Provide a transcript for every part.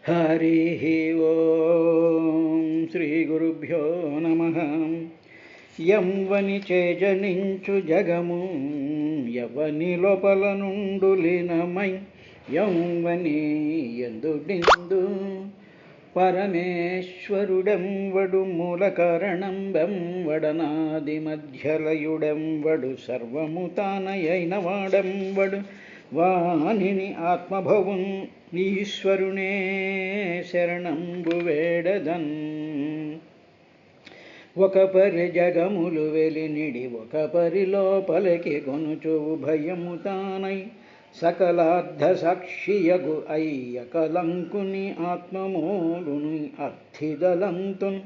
हरिः ओं श्रीगुरुभ्यो नमः। यंवनि చేజనించు జగము యవని లోపల నుండు లీనమై యౌవని ఎందుడిందు పరమేశ్వరుడెంవడు మూల కారణంబెంవడనాది మధ్యలయుడెంవడు సర్వము తానయైన వాడెంవడు వానిని ఆత్మభవున్ ఈశ్వరునే శరణంబు వేడదన్. ఒక పరి జగములు వెలినిడి ఒక పరి లోపలికి కొనుచు భయము తానై సకలార్థ సాక్షియగు అయ్యకలంకుని ఆత్మమూలుని అర్థిదలంతున్.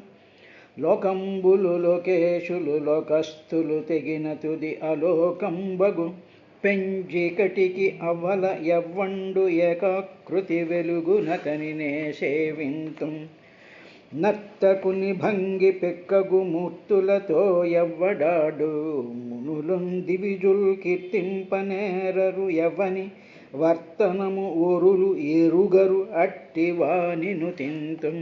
లోకంబులు లోకేశులు లోకస్థులు తెగిన తుది అలోకంబగు పెంచికటికి అవల ఎవ్వండు ఏకాకృతి వెలుగునతనినే సేవింతుం. నర్తకుని భంగి పెక్కగు మూర్తులతో ఎవ్వడాడు మునులున్ దివిజుల్ కీర్తింపనేరరు ఎవని వర్తనము ఊరులు ఎరుగరు అట్టి వానిను తింతుం.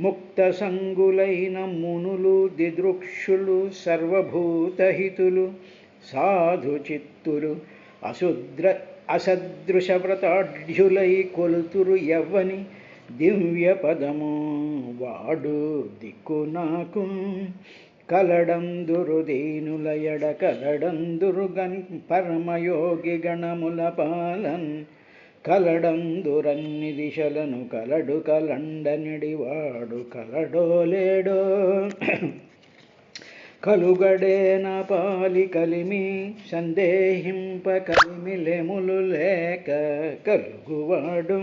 ముక్త సంగులైన మునులు దిదృక్షులు సర్వభూతహితులు సాధు చిత్తులు అసదృశ వ్రతాఢ్యులై కొల్తురు ఎవ్వని దివ్య పదము వాడు దిక్కు నాకు. కలడందురు దీనుల ఎడ కలడందురు పరమయోగి గణముల పాలన్. కలడందురన్ని దిశలను కలడు కలండనిడివాడు కలడో లేడో. కలుగడే నా పాలి కలిమి సందేహింప కలిమిలెములు లేక కలుగువాడు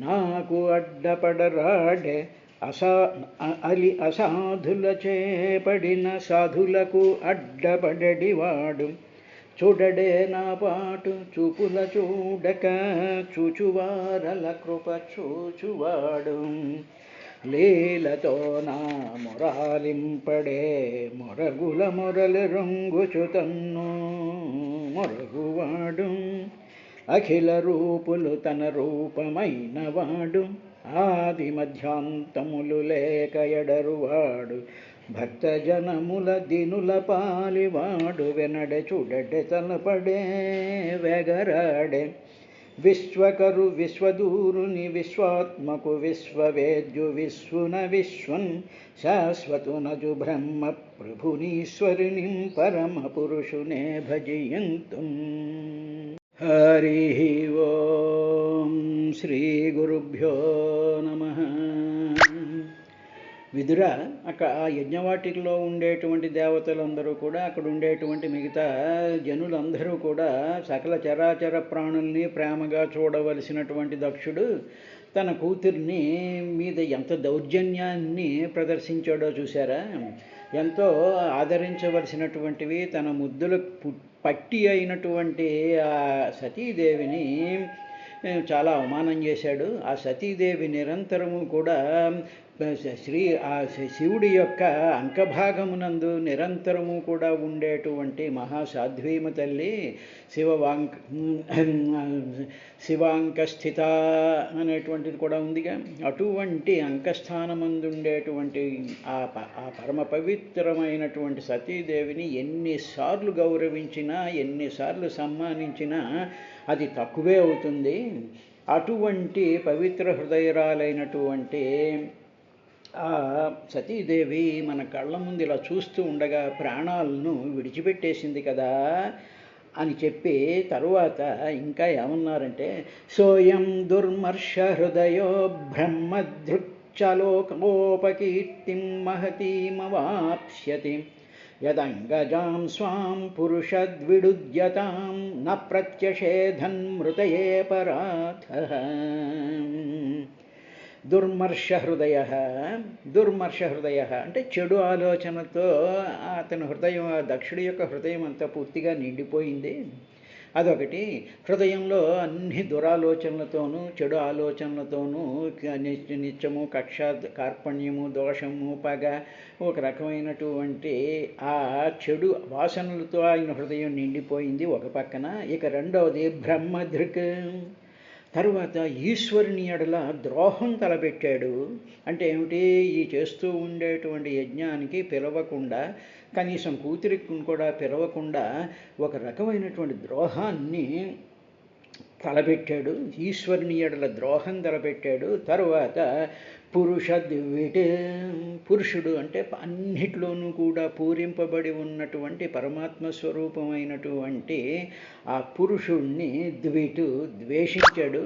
నాకు అడ్డపడరాడే. అసాధుల చేపడిన సాధులకు అడ్డపడడివాడు చూడడే నా పాటు చూపుల చూడక చూచువారల కృప చూచువాడు. లీలతో నా మొరాలింపడే మొరగుల మొరలు రొంగుచుతన్ను మొరగువాడు. అఖిల రూపులు తన రూపమైన వాడు ఆది మధ్యాంతములు లేక ఎడరువాడు. భక్తజనముల దినుల పాలివాడు వెనడే చూడడే తలపడే వెగరాడే. విశ్వకరు విశ్వదూరుని విశ్వాత్మకు విశ్వవేద్యు విశ్వున విశ్వన్ శాశ్వతునజు బ్రహ్మ ప్రభునీశ్వరుని పరమ పురుషునే భజయంతుం. హరి ఓం శ్రీ గురుభ్యో నమః. విదుర అక్కడ ఆ యజ్ఞవాటికలో ఉండేటువంటి దేవతలందరూ కూడా అక్కడ ఉండేటువంటి మిగతా జనులందరూ కూడా సకల చరాచర ప్రాణుల్ని ప్రేమగా చూడవలసినటువంటి దక్షుడు తన కూతుర్ని మీద ఎంత దౌర్జన్యాన్ని ప్రదర్శించాడో చూసారా. ఎంతో ఆదరించవలసినటువంటివి తన ముద్దుల పట్టి అయినటువంటి ఆ సతీదేవిని చాలా అవమానం చేశాడు. ఆ సతీదేవి నిరంతరము కూడా శివుడి యొక్క అంకభాగమునందు నిరంతరము కూడా ఉండేటువంటి మహాసాధ్వీమ తల్లి శివాంకస్థిత అనేటువంటిది కూడా ఉందిగా. అటువంటి అంకస్థానమందు ఉండేటువంటి ఆ పరమ పవిత్రమైనటువంటి సతీదేవిని ఎన్నిసార్లు గౌరవించినా ఎన్నిసార్లు సన్మానించినా అది తక్కువే అవుతుంది. అటువంటి పవిత్ర హృదయరాలైనటువంటి ఆ సతీదేవి మన కళ్ళ ముందు ఇలా చూస్తూ ఉండగా ప్రాణాలను విడిచిపెట్టేసింది కదా అని చెప్పి తరువాత ఇంకా ఏమన్నారంటే, సోయం దుర్మర్ష హృదయో బ్రహ్మదృక్చలోకోపకీర్తిం మహతీమవాప్స్యతి యదంగజాం స్వాం పురుషద్విడుద్యతాం న ప్రత్యషేధన్మృతయే పరాథః. దుర్మర్ష హృదయ అంటే చెడు ఆలోచనతో అతని హృదయం, దక్షుడి యొక్క హృదయం అంతా పూర్తిగా నిండిపోయింది. అదొకటి. హృదయంలో అన్ని దురాలోచనలతోనూ చెడు ఆలోచనలతోనూ నిత్యము కక్ష కార్పణ్యము దోషము పగ ఒక రకమైనటువంటి ఆ చెడు వాసనలతో ఆయన హృదయం నిండిపోయింది ఒక పక్కన. ఇక రెండవది బ్రహ్మధృక్, తరువాత ఈశ్వరుని ఎడల ద్రోహం తలపెట్టాడు. అంటే ఏమిటి? ఈ చేస్తూ ఉండేటువంటి యజ్ఞానికి పిలవకుండా, కనీసం కూతురికి కూడా పిలవకుండా ఒక రకమైనటువంటి ద్రోహాన్ని తలపెట్టాడు. ఈశ్వరుని ఎడల ద్రోహం తలపెట్టాడు. తరువాత పురుషద్విట్, పురుషుడు అంటే అన్నిట్లోనూ కూడా పూరింపబడి ఉన్నటువంటి పరమాత్మ స్వరూపమైనటువంటి ఆ పురుషుణ్ణి ద్వేషించాడు.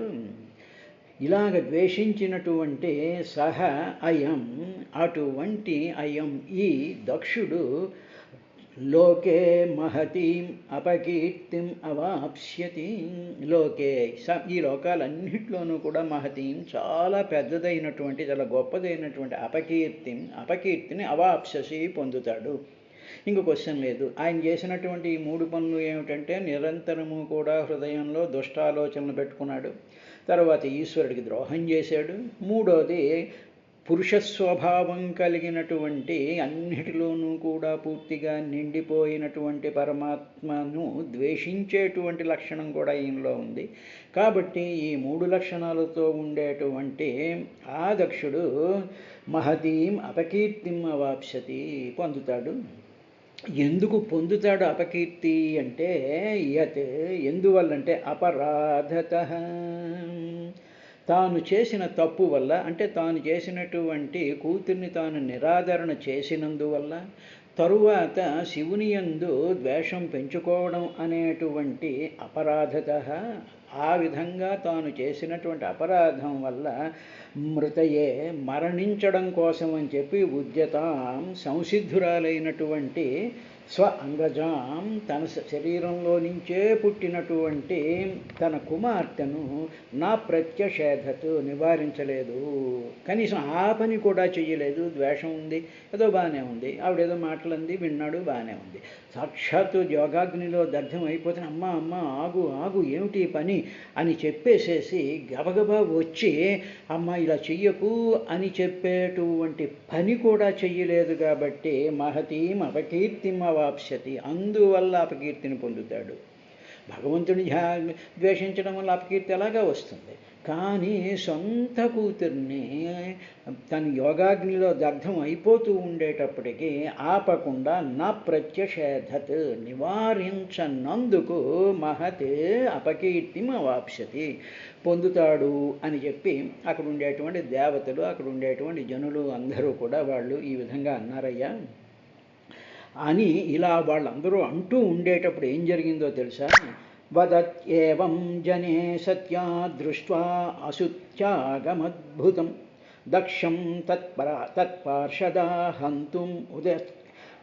ఇలాగ ద్వేషించినటువంటి సహ అయం, అటువంటి అయం ఈ దక్షుడు లోకే మహతీం అపకీర్తిం అవాప్స్యతి. లోకే ఈ లోకాలన్నింటిలోనూ కూడా మహతీం చాలా పెద్దదైనటువంటి, చాలా గొప్పదైనటువంటి అపకీర్తిని అవాప్స్యసి పొందుతాడు. ఇంక క్వశ్చన్ లేదు. ఆయన చేసినటువంటి ఈ 3 పనులు ఏమిటంటే నిరంతరము కూడా హృదయంలో దుష్టాలోచనలు పెట్టుకున్నాడు. తర్వాత ఈశ్వరుడికి ద్రోహం చేశాడు. మూడోది పురుషస్వభావం కలిగినటువంటి, అన్నిటిలోనూ కూడా పూర్తిగా నిండిపోయినటువంటి పరమాత్మను ద్వేషించేటువంటి లక్షణం కూడా ఈయనలో ఉంది. కాబట్టి ఈ 3 లక్షణాలతో ఉండేటువంటి ఆ దక్షుడు మహతీం అపకీర్తిం అవాప్స్యతి పొందుతాడు. ఎందుకు పొందుతాడు అపకీర్తి అంటే ఎందువల్లంటే అపరాధతః, తాను చేసిన తప్పు వల్ల, అంటే తాను చేసినటువంటి కూతుర్ని తాను నిరాదరణ చేసినందువల్ల, తరువాత శివుని యందు ద్వేషం పెంచుకోవడం అనేటువంటి అపరాధతః, ఆ విధంగా తాను చేసినటువంటి అపరాధం వల్ల మృతయే మరణించడం కోసం అని చెప్పి ఉద్యతాం సంసిద్ధురాలైనటువంటి స్వ అంగజాం తన శరీరంలో నుంచే పుట్టినటువంటి తన కుమార్తెను నా ప్రత్యషేధతు నివారించలేదు. కనీసం ఆ పని కూడా చెయ్యలేదు. ద్వేషం ఉంది, ఏదో బాగానే ఉంది, ఆవిడేదో మాటలంది, విన్నాడు, బాగానే ఉంది. సాక్షాత్తు యోగాగ్నిలో దగ్ధం అయిపోతే అమ్మ అమ్మ ఆగు ఆగు ఏమిటి పని అని చెప్పేసేసి గబగబా వచ్చి అమ్మ ఇలా చెయ్యకు అని చెప్పేటువంటి పని కూడా చెయ్యలేదు. కాబట్టి మహతీం అపకీర్తిం అవాప్స్యతి, అందువల్ల అపకీర్తిని పొందుతాడు. భగవంతుని ద్వేషించడం వల్ల అపకీర్తి ఎలాగా వస్తుంది? కానీ సొంత కూతుర్ని తన యోగాగ్నిలో దగ్ధం అయిపోతూ ఉండేటప్పటికీ ఆపకుండా నా ప్రత్యషేధత్ నివారించనందుకు మహత్ అపకీర్తిం అవాప్స్యతి పొందుతాడు అని చెప్పి అక్కడ ఉండేటువంటి దేవతలు, అక్కడ ఉండేటువంటి జనులు అందరూ కూడా వాళ్ళు ఈ విధంగా అన్నారయ్యా అని. ఇలా వాళ్ళందరూ అంటూ ఉండేటప్పుడు ఏం జరిగిందో తెలుసా? వదత్యేవం జనే సత్యా దృష్ట్వా అసుత్యాగమద్భుతం దక్షం తత్పార్షదా హంతుం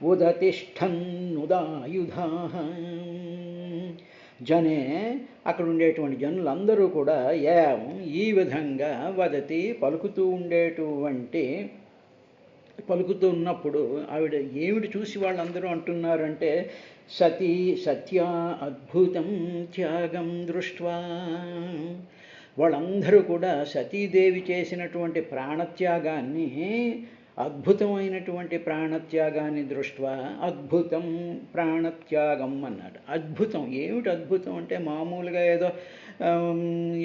ఉదతిష్ఠన్నుదాయుధాః. జనే, అక్కడ ఉండేటువంటి జనులందరూ కూడా ఏవం ఈ విధంగా వదతి పలుకుతున్నప్పుడు ఆవిడ ఏమిటి చూసి వాళ్ళందరూ అంటున్నారంటే సత్యా అద్భుతం త్యాగం దృష్ట్వా. వాళ్ళందరూ కూడా సతీదేవి చేసినటువంటి ప్రాణత్యాగాన్ని, అద్భుతమైనటువంటి ప్రాణత్యాగాన్ని దృష్ట్వా, అద్భుతం ప్రాణత్యాగం అన్నాడు. అద్భుతం ఏమిటి? అద్భుతం అంటే మామూలుగా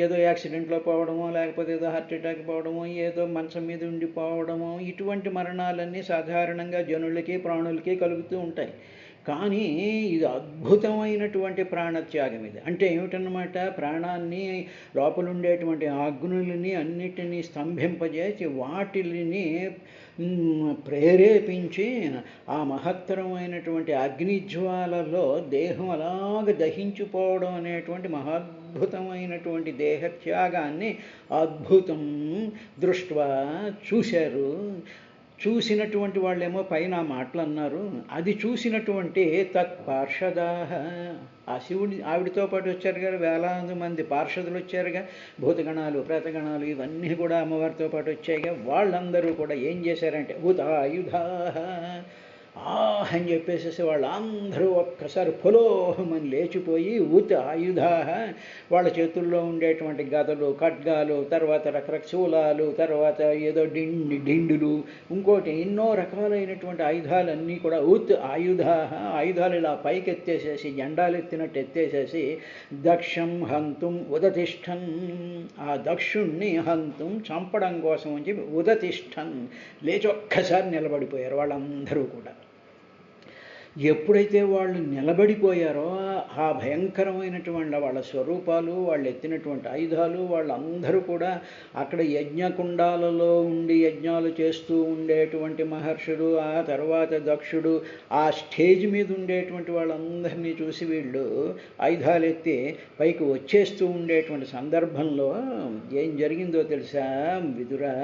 ఏదో యాక్సిడెంట్లో పోవడమో, లేకపోతే ఏదో హార్ట్ అటాక్ పోవడమో, ఏదో మంచం మీద ఉండిపోవడమో, ఇటువంటి మరణాలన్నీ సాధారణంగా జనులకి ప్రాణులకి కలుగుతూ ఉంటాయి. కానీ ఇది అద్భుతమైనటువంటి ప్రాణత్యాగం. ఇది అంటే ఏమిటన్నమాట? ప్రాణాన్ని, లోపలుండేటువంటి అగ్నులని అన్నిటినీ స్తంభింపజేసి వాటిని ప్రేరేపించి ఆ మహత్తరమైనటువంటి అగ్నిజ్వాలలో దేహం అలాగ దహించిపోవడం అనేటువంటి మహాద్భుతమైనటువంటి దేహత్యాగాన్ని అద్భుతం దృష్ట్వా చూశారు. చూసినటువంటి వాళ్ళేమో పైన మాటలు అన్నారు. అది చూసినటువంటి తత్పార్షదాః, ఆ శివుడి ఆవిడతో పాటు వచ్చారు కదా వేలాది మంది పార్షదులు వచ్చారుగా, భూతగణాలు, ప్రేతగణాలు ఇవన్నీ కూడా అమ్మవారితో పాటు వచ్చాయిగా. వాళ్ళందరూ కూడా ఏం చేశారంటే ఉదాయుధాః, అని చెప్పేసేసి వాళ్ళందరూ ఒక్కసారి పొలోహమని లేచిపోయి ఆయుధ వాళ్ళ చేతుల్లో ఉండేటువంటి గదలు, ఖడ్గాలు, తర్వాత రకరకాల శూలాలు, తర్వాత ఏదో డిండులు, ఇంకోటి ఎన్నో రకాలైనటువంటి ఆయుధాలన్నీ కూడా ఆయుధాలు ఇలా పైకి ఎత్తేసేసి, జెండాలు ఎత్తినట్టు ఎత్తేసేసి దక్షం హంతుం ఉదతిష్టన్, ఆ దక్షుణ్ణి హంతుం చంపడం కోసం అని చెప్పి ఉదతిష్టన్ లేచి ఒక్కసారి నిలబడిపోయారు వాళ్ళందరూ కూడా. ఎప్పుడైతే వాళ్ళు నిలబడిపోయారో ఆ భయంకరమైనటువంటి వాళ్ళ స్వరూపాలు, వాళ్ళు ఎత్తినటువంటి ఆయుధాలు, వాళ్ళందరూ కూడా అక్కడ యజ్ఞకుండాలలో ఉండి యజ్ఞాలు చేస్తూ ఉండేటువంటి మహర్షులు, ఆ తర్వాత దక్షుడు, ఆ స్టేజ్ మీద ఉండేటువంటి వాళ్ళందరినీ చూసి వీళ్ళు ఆయుధాలు ఎత్తి పైకి వచ్చేస్తూ ఉండేటువంటి సందర్భంలో ఏం జరిగిందో తెలుసా విదురా?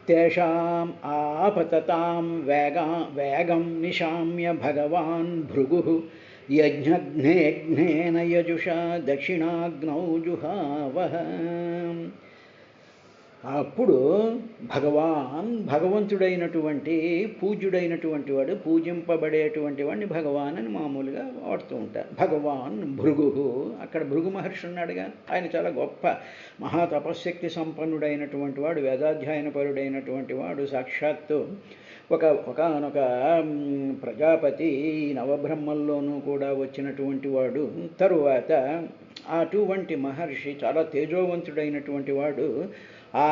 తేషాం ఆపతతాం వేగం నిశామ్య భగవాన్ భృగుః యజ్ఞఘ్నేన యజుషా దక్షిణాగ్నౌ జుహావః. అప్పుడు భగవంతుడైనటువంటి పూజ్యుడైనటువంటి వాడు, పూజింపబడేటువంటి వాడిని భగవాన్ అని మామూలుగా వాడుతూ ఉంటారు. భగవాన్ భృగు, అక్కడ భృగు మహర్షి ఉన్నాడుగా, ఆయన చాలా గొప్ప మహాతపశక్తి సంపన్నుడైనటువంటి వాడు, వేదాధ్యాయనపరుడైనటువంటి వాడు, సాక్షాత్తు ఒకనొక ప్రజాపతి నవబ్రహ్మల్లోనూ కూడా వచ్చినటువంటి వాడు. తరువాత అటువంటి మహర్షి చాలా తేజోవంతుడైనటువంటి వాడు, ఆ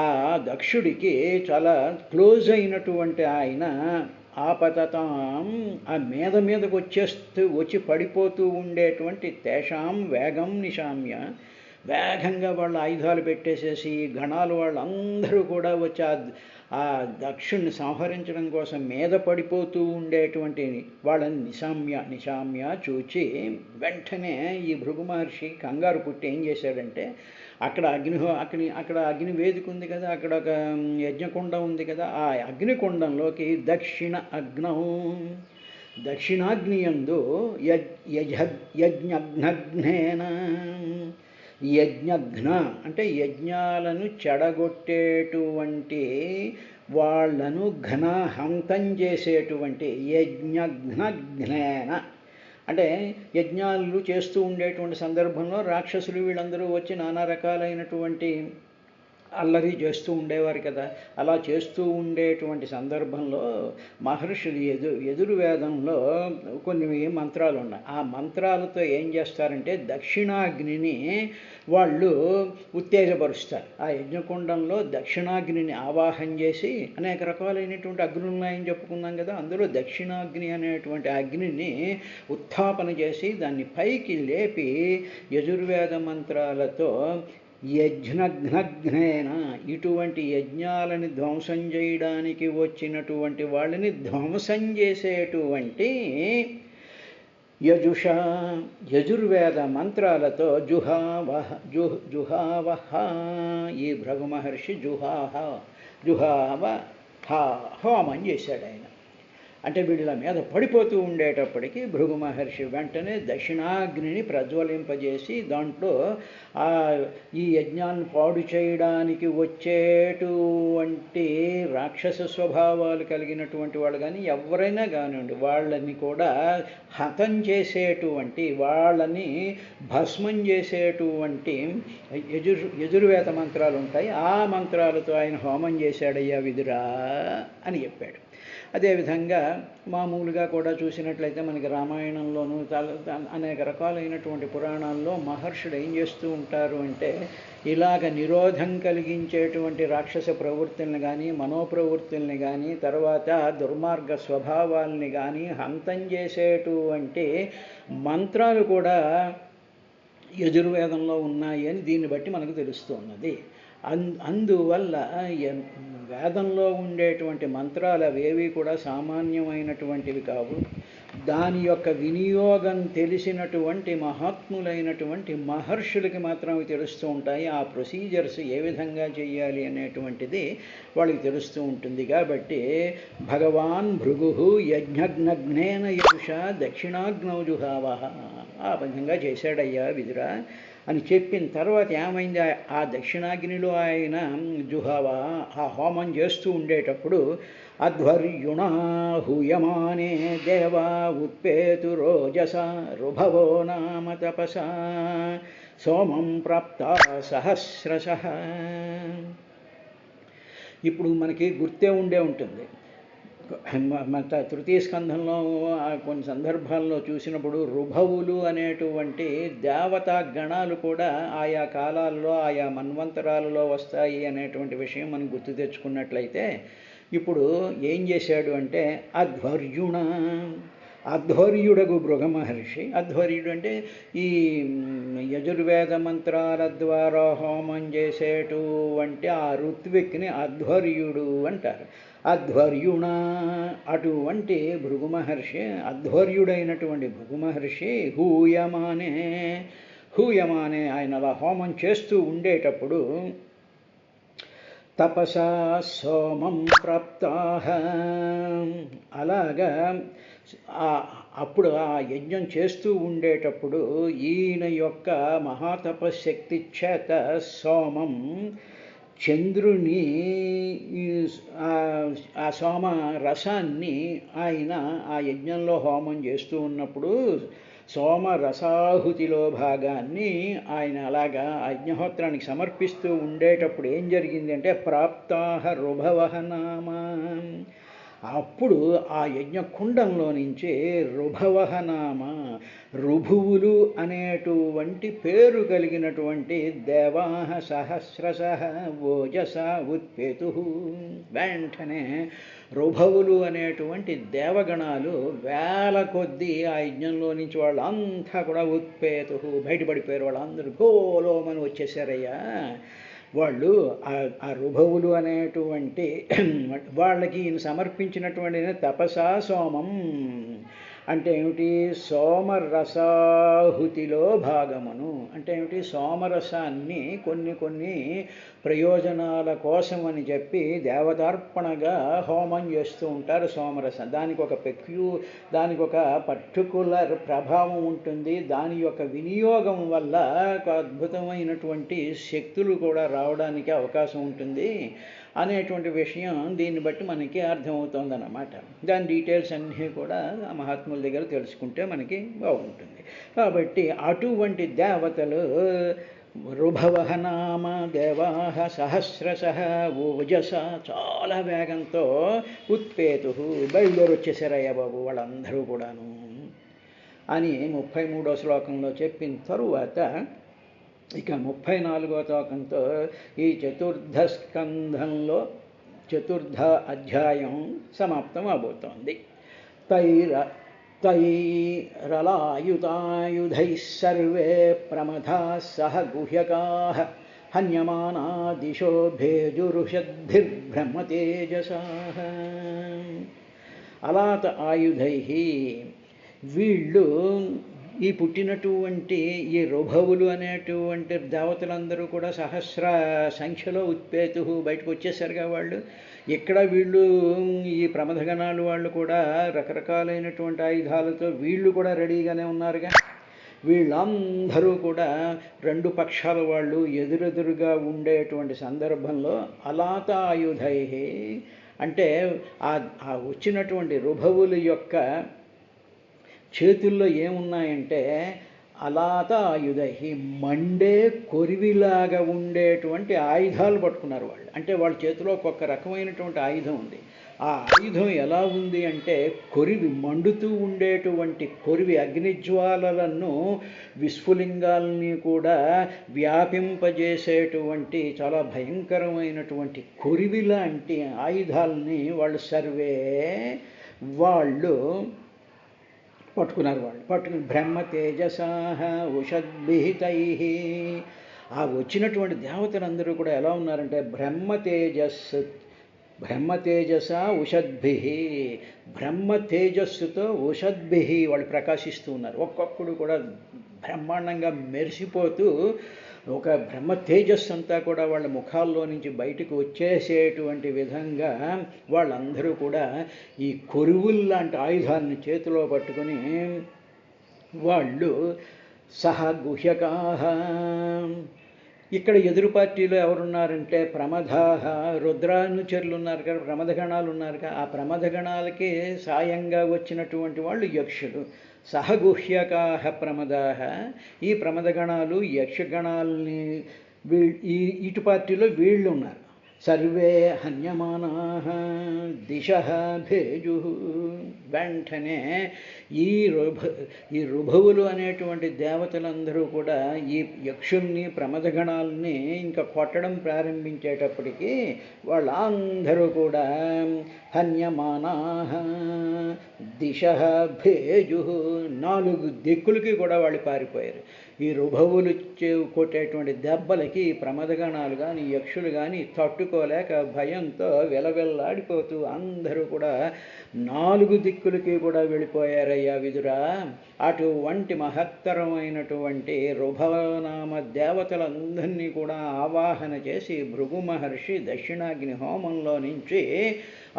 దక్షుడికి చాలా క్లోజ్ అయినటువంటి ఆయన ఆపతతాం, ఆ మీదకు వచ్చి పడిపోతూ ఉండేటువంటి తేషాం వేగం నిశామ్య, వేగంగా వాళ్ళ ఆయుధాలు పెట్టేసేసి గణాలు వాళ్ళందరూ కూడా వచ్చి ఆ దక్షుణ్ణి సంహరించడం కోసం మీద పడిపోతూ ఉండేటువంటి వాళ్ళని నిశామ్య చూచి వెంటనే ఈ భృగు మహర్షి కంగారు పుట్టి ఏం చేశాడంటే, అక్కడ అగ్ని వేదిక ఉంది కదా, అక్కడ ఒక యజ్ఞకుండం ఉంది కదా, ఆ అగ్నికుండంలోకి దక్షిణాగ్నియందు యజ్ఞఘ్నేన, యజ్ఞఘ్న అంటే యజ్ఞాలను చెడగొట్టేటువంటి వాళ్లను హంతం చేసేటువంటి యజ్ఞఘ్నేన అంటే యజ్ఞాలు చేస్తూ ఉండేటువంటి సందర్భంలో రాక్షసులు వీళ్ళందరూ వచ్చి నానా రకాలైనటువంటి అల్లరి చేస్తూ ఉండేవారు కదా. అలా చేస్తూ ఉండేటువంటి సందర్భంలో మహర్షులు యజుర్వేదంలో కొన్ని మంత్రాలు ఉన్నాయి. ఆ మంత్రాలతో ఏం చేస్తారంటే దక్షిణాగ్నిని వాళ్ళు ఉత్తేజపరుస్తారు. ఆ యజ్ఞకుండంలో దక్షిణాగ్నిని ఆవాహన చేసి, అనేక రకాలైనటువంటి అగ్నులు ఉన్నాయని చెప్పుకున్నాం కదా, అందులో దక్షిణాగ్ని అనేటువంటి అగ్నిని ఉత్థాపన చేసి దాన్ని పైకి లేపి యజుర్వేద మంత్రాలతో యజ్ఞఘ్నేన, ఇటువంటి యజ్ఞాలని ధ్వంసం చేయడానికి వచ్చినటువంటి వాళ్ళని ధ్వంసం చేసేటువంటి యజుర్వేద మంత్రాలతో జుహావహ, ఈ భృగు మహర్షి హోమం చేశాడు ఆయన. అంటే వీళ్ళ మీద పడిపోతూ ఉండేటప్పటికీ భృగు మహర్షి వెంటనే దక్షిణాగ్నిని ప్రజ్వలింపజేసి దాంట్లో ఈ యజ్ఞాన్ని పాడు చేయడానికి వచ్చేటువంటి రాక్షస స్వభావాలు కలిగినటువంటి వాళ్ళు కానీ ఎవరైనా కానివ్వండి, వాళ్ళని కూడా హతం చేసేటువంటి, వాళ్ళని భస్మం చేసేటువంటి యజుర్వేద మంత్రాలు ఉంటాయి. ఆ మంత్రాలతో ఆయన హోమం చేశాడయ్యా విదురా అని చెప్పాడు. అదేవిధంగా మామూలుగా కూడా చూసినట్లయితే మనకి రామాయణంలోనూ అనేక రకాలైనటువంటి పురాణాల్లో మహర్షులు ఏం చేస్తూ ఉంటారు అంటే, ఇలాగ నిరోధం కలిగించేటువంటి రాక్షస ప్రవృత్తుల్ని కానీ, మనోప్రవృత్తుల్ని కానీ, తర్వాత దుర్మార్గ స్వభావాల్ని కానీ హంతం చేసేటువంటి మంత్రాలు కూడా యజుర్వేదంలో ఉన్నాయి అని దీన్ని బట్టి మనకు తెలుస్తున్నది. అందువల్ల వేదంలో ఉండేటువంటి మంత్రాలు అవేవి కూడా సామాన్యమైనటువంటివి కావు. దాని యొక్క వినియోగం తెలిసినటువంటి మహాత్ములైనటువంటి మహర్షులకి మాత్రం అవి తెలుస్తూ ఉంటాయి. ఆ ప్రొసీజర్స్ ఏ విధంగా చేయాలి అనేటువంటిది వాళ్ళకి తెలుస్తూ ఉంటుంది. కాబట్టి భగవాన్ భృగు యజ్ఞఘ్నేన యజుషా దక్షిణాగ్నౌ జుహావః, ఆ విధంగా చేశాడయ్యా విదురా. అని చెప్పిన తర్వాత ఏమైంది, ఆ దక్షిణాగ్నిలో ఆయన జుహావా ఆ హోమం చేస్తూ ఉండేటప్పుడు అధ్వర్యుణ హూయమానే దేవా ఉత్పేతు రోజస రుభవో నామ తపసా సోమం ప్రాప్త సహస్రశః. ఇప్పుడు మనకి గుర్తే ఉండే ఉంటుంది, తృతీయ స్కంధంలో కొన్ని సందర్భాల్లో చూసినప్పుడు రుభవులు అనేటువంటి దేవతా గణాలు కూడా ఆయా కాలాల్లో ఆయా మన్వంతరాలలో వస్తాయి అనేటువంటి విషయం మనం గుర్తు తెచ్చుకున్నట్లయితే, ఇప్పుడు ఏం చేశాడు అంటే అధ్వర్యుడగు భృగ మహర్షి, అధ్వర్యుడు అంటే ఈ యజుర్వేద మంత్రాల ద్వారా హోమం చేసేటువంటి ఆ ఋత్విక్ని అధ్వర్యుడు అంటారు. అధ్వర్యుణ అటువంటి భృగు మహర్షి, అధ్వర్యుడైనటువంటి భృగు మహర్షి హూయమానే ఆయన అలా హోమం చేస్తూ ఉండేటప్పుడు తపసా సోమం ప్రాప్తాః, అలాగా అప్పుడు ఆ యజ్ఞం చేస్తూ ఉండేటప్పుడు ఈయన యొక్క మహాతపశక్తి చేత సోమం చంద్రుని ఆ సోమ రసాన్ని ఆయన ఆ యజ్ఞంలో హోమం చేస్తూ ఉన్నప్పుడు సోమ రసాహుతిలో భాగాన్ని ఆయన అలాగా అగ్నిహోత్రానికి సమర్పిస్తూ ఉండేటప్పుడు ఏం జరిగింది అంటే ప్రాప్తాః రుభవః నామ, అప్పుడు ఆ యజ్ఞకుండంలో నుంచి రుభవః నామ రుభువులు అనేటువంటి పేరు కలిగినటువంటి దేవాః సహస్రశః ఓజస ఉత్పేతుః. వెంటనే రుభవులు అనేటువంటి దేవగణాలు వేల కొద్దీ ఆ యజ్ఞంలో నుంచి వాళ్ళంతా కూడా ఉత్పేతుః బయటపడిపోయారు. వాళ్ళందరూ గోలోమని వచ్చేసారయ్యా. వాళ్ళు ఆ రుభవులు అనేటువంటి వాళ్ళకి ఈయన సమర్పించినటువంటి తపసా సోమం అంటే ఏమిటి, సోమరసాహుతిలో భాగమును అంటే ఏమిటి, సోమరసాన్ని కొన్ని ప్రయోజనాల కోసం అని చెప్పి దేవతార్పణగా హోమం చేస్తూ ఉంటారు. సోమరసం దానికి ఒక పర్టికులర్ ప్రభావం ఉంటుంది. దాని యొక్క వినియోగం వల్ల ఒక అద్భుతమైనటువంటి శక్తులు కూడా రావడానికి అవకాశం ఉంటుంది అనేటువంటి విషయం దీన్ని బట్టి మనకి అర్థమవుతుందన్నమాట. దాని డీటెయిల్స్ అన్నీ కూడా ఆ మహాత్ముల దగ్గర తెలుసుకుంటే మనకి బాగుంటుంది. కాబట్టి అటువంటి దేవతలు రుభవః నామ దేవాః సహస్రశః ఓజస చాలా వేగంతో ఉత్పేతుః బయలుదేరి వచ్చేసారయ్యా బాబు వాళ్ళందరూ కూడాను అని 33వ శ్లోకంలో చెప్పిన తరువాత ఇక 34వ శ్లోకంతో ఈ చతుర్థ స్కంధంలో చతుర్థ అధ్యాయం సమాప్తం అవబోతోంది. తైరలాయుధాయుధైః సర్వే ప్రమథాః సహ గుహ్యకాః హన్యమానా దిశో భేజురుషద్భిర్బ్రహ్మతేజసాః. అలాత ఆయుధైః వీళ్ళు ఈ పుట్టినటువంటి ఈ రుభవులు అనేటువంటి దేవతలందరూ కూడా సహస్ర సంఖ్యలో ఉత్పేతు బయటకు వచ్చేసరిగా వాళ్ళు ఇక్కడ వీళ్ళు ఈ ప్రమథగణాలు వాళ్ళు కూడా రకరకాలైనటువంటి ఆయుధాలతో వీళ్ళు కూడా రెడీగానే ఉన్నారుగా. వీళ్ళందరూ కూడా రెండు పక్షాల వాళ్ళు ఎదురెదురుగా ఉండేటువంటి సందర్భంలో అలాత ఆయుధై అంటే ఆ వచ్చినటువంటి రుభవుల యొక్క చేతుల్లో ఏమున్నాయంటే అలాత ఆయుధై మండే కొరివిలాగా ఉండేటువంటి ఆయుధాలు పట్టుకున్నారు వాళ్ళు. అంటే వాళ్ళ చేతిలో ఒక్కొక్క రకమైనటువంటి ఆయుధం ఉంది. ఆ ఆయుధం ఎలా ఉంది అంటే కొరివి మండుతూ ఉండేటువంటి కొరివి అగ్నిజ్వాలలను విస్ఫులింగాల్ని కూడా వ్యాపింపజేసేటువంటి చాలా భయంకరమైనటువంటి కొరివి లాంటి ఆయుధాలని వాళ్ళు పట్టుకుని బ్రహ్మ తేజసాః ఉషద్భిహితైః. ఆ వచ్చినటువంటి దేవతలందరూ కూడా ఎలా ఉన్నారంటే బ్రహ్మ తేజస ఉషద్భిః, బ్రహ్మ తేజస్సుతో ఉషద్భిః వాళ్ళు ప్రకాశిస్తూ ఉన్నారు. ఒక్కొక్కడు కూడా బ్రహ్మాండంగా మెరిసిపోతూ ఒక బ్రహ్మ తేజస్సు అంతా కూడా వాళ్ళ ముఖాల్లో నుంచి బయటకు వచ్చేసేటువంటి విధంగా వాళ్ళందరూ కూడా ఈ కొరువుల్లాంటి ఆయుధాన్ని చేతిలో పట్టుకొని వాళ్ళు సహ గుహ్యకాః. ఇక్కడ ఎదురు పార్టీలో ఎవరున్నారంటే ప్రమదాః, రుద్రానుచరులు ఉన్నారు కదా, ప్రమథగణాలు ఉన్నారు కదా, ఆ ప్రమథగణాలకి సాయంగా వచ్చినటువంటి వాళ్ళు యక్షులు. సహగుహ్యకాః ప్రమదాః. ఈ ప్రమథగణాలు యక్షగణాలని ఇటు పార్టీలో వీళ్ళు ఉన్నారు. సర్వే హన్యమానాః దిశః భేజుః. వెంటనే ఈ రుభవులు అనేటువంటి దేవతలందరూ కూడా ఈ యక్షుల్ని ప్రమథగణాలని ఇంకా కొట్టడం ప్రారంభించేటప్పటికీ వాళ్ళందరూ కూడా హన్యమానాః దిశః భేజుః. 4 దిక్కులకి కూడా వాళ్ళు పారిపోయారు. ఈ రుభవులు కొట్టేటువంటి దెబ్బలకి ప్రమథగణాలు కానీ యక్షులు కానీ తట్టుకోలేక భయంతో విలవిల్లాడిపోతూ అందరూ కూడా 4 దిక్కులకి కూడా వెళ్ళిపోయారయ్యా విదురా. అటువంటి మహత్తరమైనటువంటి రుభవనామ దేవతలందరినీ కూడా ఆవాహన చేసి భృగు మహర్షి దక్షిణాగ్ని హోమంలో నుంచి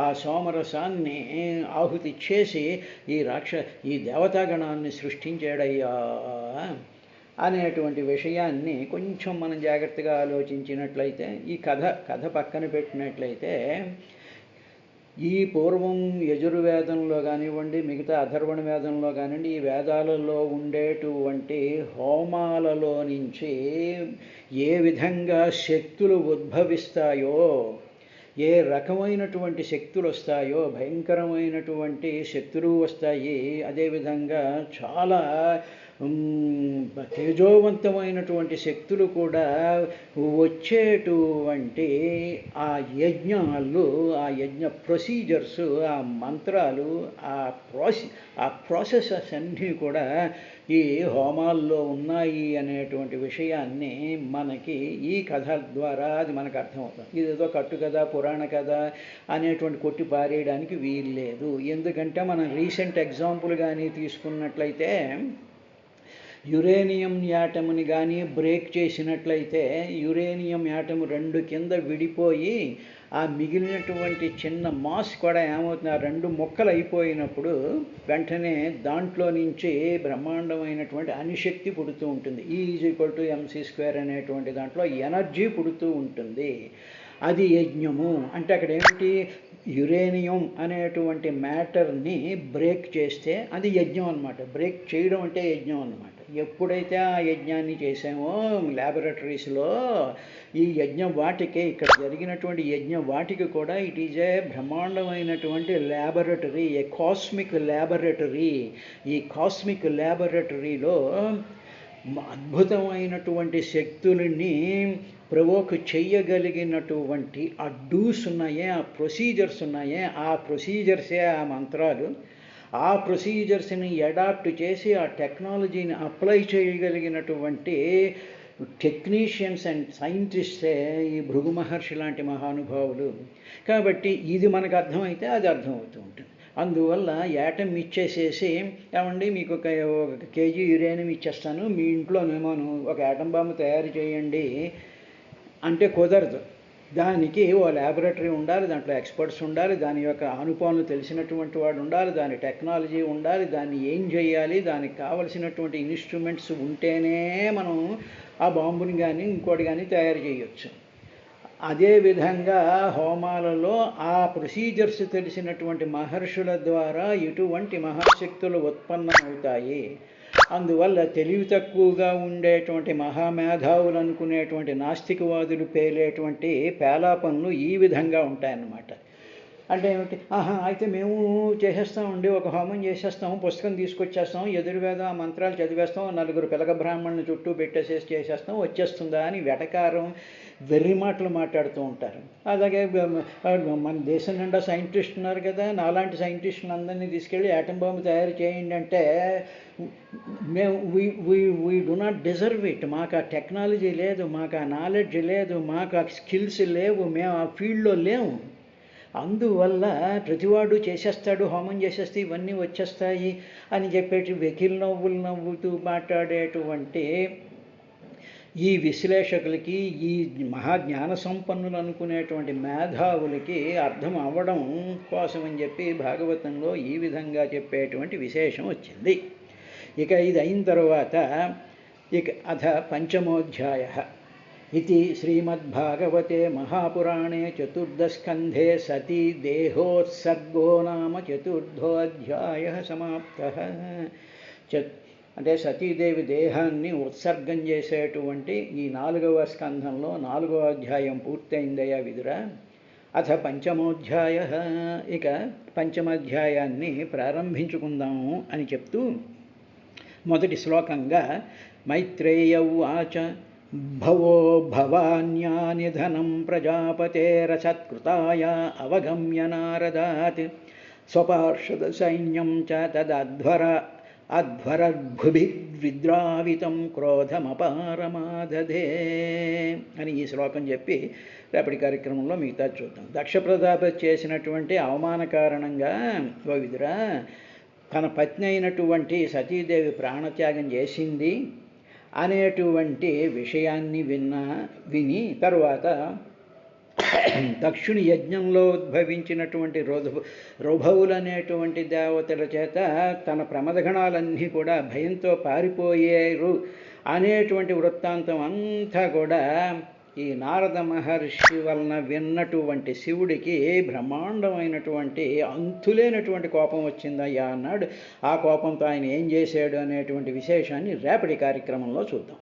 ఆ సోమరసాన్ని ఆహుతి చేసి ఈ దేవతాగణాన్ని సృష్టించాడయ్యా అనేటువంటి విషయాన్ని కొంచెం మనం జాగ్రత్తగా ఆలోచించినట్లయితే, ఈ కథ పక్కన పెట్టినట్లయితే, ఈ పూర్వం యజుర్వేదంలో కానివ్వండి, మిగతా అథర్వణ వేదంలో కానివ్వండి, ఈ వేదాలలో ఉండేటువంటి హోమాలలో నుంచి ఏ విధంగా శక్తులు ఉద్భవిస్తాయో, ఏ రకమైనటువంటి శక్తులు వస్తాయో, భయంకరమైనటువంటి శక్తులు వస్తాయి. అదేవిధంగా చాలా తేజోవంతమైనటువంటి శక్తులు కూడా వచ్చేటువంటి ఆ యజ్ఞాలు, ఆ యజ్ఞ ప్రొసీజర్స్, ఆ మంత్రాలు, ఆ ప్రాసెసెస్ అన్నీ కూడా ఈ హోమాల్లో ఉన్నాయి అనేటువంటి విషయాన్ని మనకి ఈ కథ ద్వారా అది మనకు అర్థమవుతుంది. ఇదేదో కట్టుకథ, పురాణ కథ అనేటువంటి కొట్టి పారేయడానికి వీలు లేదు. ఎందుకంటే మనం రీసెంట్ ఎగ్జాంపుల్ కానీ తీసుకున్నట్లయితే, యురేనియం యాటముని కానీ బ్రేక్ చేసినట్లయితే యురేనియం యాటము 2 కింద విడిపోయి ఆ మిగిలినటువంటి చిన్న మాస్ కూడా ఏమవుతుంది, ఆ 2 ముక్కలు అయిపోయినప్పుడు వెంటనే దాంట్లో నుంచి బ్రహ్మాండమైనటువంటి అణుశక్తి పుడుతూ ఉంటుంది. E=mc² అనేటువంటి దాంట్లో ఎనర్జీ పుడుతూ ఉంటుంది. అది యజ్ఞము. అంటే అక్కడ ఏమిటి, యురేనియం అనేటువంటి మ్యాటర్ని బ్రేక్ చేస్తే అది యజ్ఞం అన్నమాట. బ్రేక్ చేయడం అంటే యజ్ఞం అన్నమాట. ఎప్పుడైతే ఆ యజ్ఞాన్ని చేసామో ల్యాబొరేటరీస్లో, ఈ యజ్ఞ వాటికే, ఇక్కడ జరిగినటువంటి యజ్ఞ వాటికి కూడా ఇట్ ఈజ్ ఏ బ్రహ్మాండమైనటువంటి ల్యాబొరేటరీ, ఏ కాస్మిక్ ల్యాబొరేటరీ. ఈ కాస్మిక్ ల్యాబొరేటరీలో అద్భుతమైనటువంటి శక్తులని ప్రవోక్ చెయ్యగలిగినటువంటి ఆ డూస్ ఉన్నాయే, ఆ ప్రొసీజర్స్ ఉన్నాయే, ఆ ప్రొసీజర్సే ఆ మంత్రాలు. ఆ ప్రొసీజర్స్ని అడాప్ట్ చేసి ఆ టెక్నాలజీని అప్లై చేయగలిగినటువంటి టెక్నీషియన్స్ అండ్ సైంటిస్టే ఈ భృగు మహర్షి లాంటి మహానుభావులు. కాబట్టి ఇది మనకు అర్థమైతే అది అర్థమవుతూ ఉంటుంది. అందువల్ల యాటమ్ ఇచ్చేసేసి, ఏమండి మీకు ఒక కేజీ యురేనియం ఇచ్చేస్తాను, మీ ఇంట్లోనేమో ఒక యాటమ్ బాంబు తయారు చేయండి అంటే కుదరదు. దానికి ఓ ల్యాబొరేటరీ ఉండాలి, దాంట్లో ఎక్స్పర్ట్స్ ఉండాలి, దాని యొక్క ఆనుపాలను తెలిసినటువంటి వాడు ఉండాలి, దాని టెక్నాలజీ ఉండాలి, దాన్ని ఏం చేయాలి, దానికి కావలసినటువంటి ఇన్స్ట్రుమెంట్స్ ఉంటేనే మనం ఆ బాంబుని కానీ ఇంకోటి కానీ తయారు చేయొచ్చు. అదేవిధంగా హోమాలలో ఆ ప్రొసీజర్స్ తెలిసినటువంటి మహర్షుల ద్వారా ఇటువంటి మహాశక్తులు ఉత్పన్నమవుతాయి. అందువల్ల తెలివి తక్కువగా ఉండేటువంటి మహామేధావులు అనుకునేటువంటి నాస్తికవాదులు పేలేటువంటి పేలాపనులు ఈ విధంగా ఉంటాయన్నమాట. అంటే ఏమిటి, అయితే మేము చేసేస్తామండి, ఒక హోమం చేసేస్తాము, పుస్తకం తీసుకొచ్చేస్తాం, ఎదురువేద మంత్రాలు చదివేస్తాం, 4 పిలక బ్రాహ్మణుని చుట్టూ పెట్టేసేసి చేసేస్తాం, వచ్చేస్తుందా అని వెటకారం వెర్రి మాటలు మాట్లాడుతూ ఉంటారు. అలాగే మన దేశం నిండా సైంటిస్ట్ ఉన్నారు కదా, నాలాంటి సైంటిస్టులు అందరినీ తీసుకెళ్ళి యాటమ్ బాంబు తయారు చేయండి అంటే మేము we do not deserve it. మాకు ఆ టెక్నాలజీ లేదు, మాకు ఆ నాలెడ్జ్ లేదు, మాకు ఆ స్కిల్స్ లేవు, మేము ఆ ఫీల్డ్లో లేము. అందువల్ల ప్రతివాడు చేసేస్తాడు, హోమం చేసేస్తే ఇవన్నీ వచ్చేస్తాయి అని చెప్పేసి వెకిల్ నవ్వులు నవ్వుతూ మాట్లాడేటువంటి ఈ విశ్లేషకులకి, ఈ మహాజ్ఞాన సంపన్నులు అనుకునేటువంటి మేధావులకి అర్థం అవ్వడం కోసం అని చెప్పి భాగవతంలో ఈ విధంగా చెప్పేటువంటి విశేషం వచ్చింది. ఇక ఇది అయిన తర్వాత ఇక అథ పంచమోऽధ్యాయः इति श्रीमद्भागवते महापुराणे चतुर्दशस्कन्धे सती देहोत्सर्गो नाम चतुर्थोऽध्यायः समाप्तः. అంటే సతీదేవి దేహాన్ని ఉత్సర్గం చేసేటువంటి ఈ 4వ స్కంధంలో 4వ అధ్యాయం పూర్తయిందయ్యా విదురా. అథ పంచమోऽధ్యాయः, ఇక పంచమాధ్యాయాన్ని ప్రారంభించుకుందాము అని చెప్తూ మొదటి శ్లోకంగా మైత్రేయ ఉవాచ భవో భవాన్యాని ధనం ప్రజాపతేరసత్కృతాయ అవగమ్య నారదాత్ స్వపార్షద సైన్యం చ అధ్వరద్భుభిద్విద్రావితం క్రోధమపారమాదధే అని ఈ శ్లోకం చెప్పి రేపటి కార్యక్రమంలో మిగతా చూద్దాం. దక్ష ప్రజాపతి చేసినటువంటి అవమాన కారణంగా ఓ విదురా, తన పత్ని అయినటువంటి సతీదేవి ప్రాణత్యాగం చేసింది అనేటువంటి విషయాన్ని విని తరువాత దక్షుని యజ్ఞంలో ఉద్భవించినటువంటి రుభవులనేటువంటి దేవతల చేత తన ప్రమదగణాలన్నీ కూడా భయంతో పారిపోయారు అనేటువంటి వృత్తాంతం అంతా కూడా ఈ నారద మహర్షి వలన విన్నటువంటి శివుడికి బ్రహ్మాండమైనటువంటి అంతులేనటువంటి కోపం వచ్చిందయ్యా అన్నాడు. ఆ కోపంతో ఆయన ఏం చేశాడు అనేటువంటి విశేషాన్ని రేపటి కార్యక్రమంలో చూద్దాం.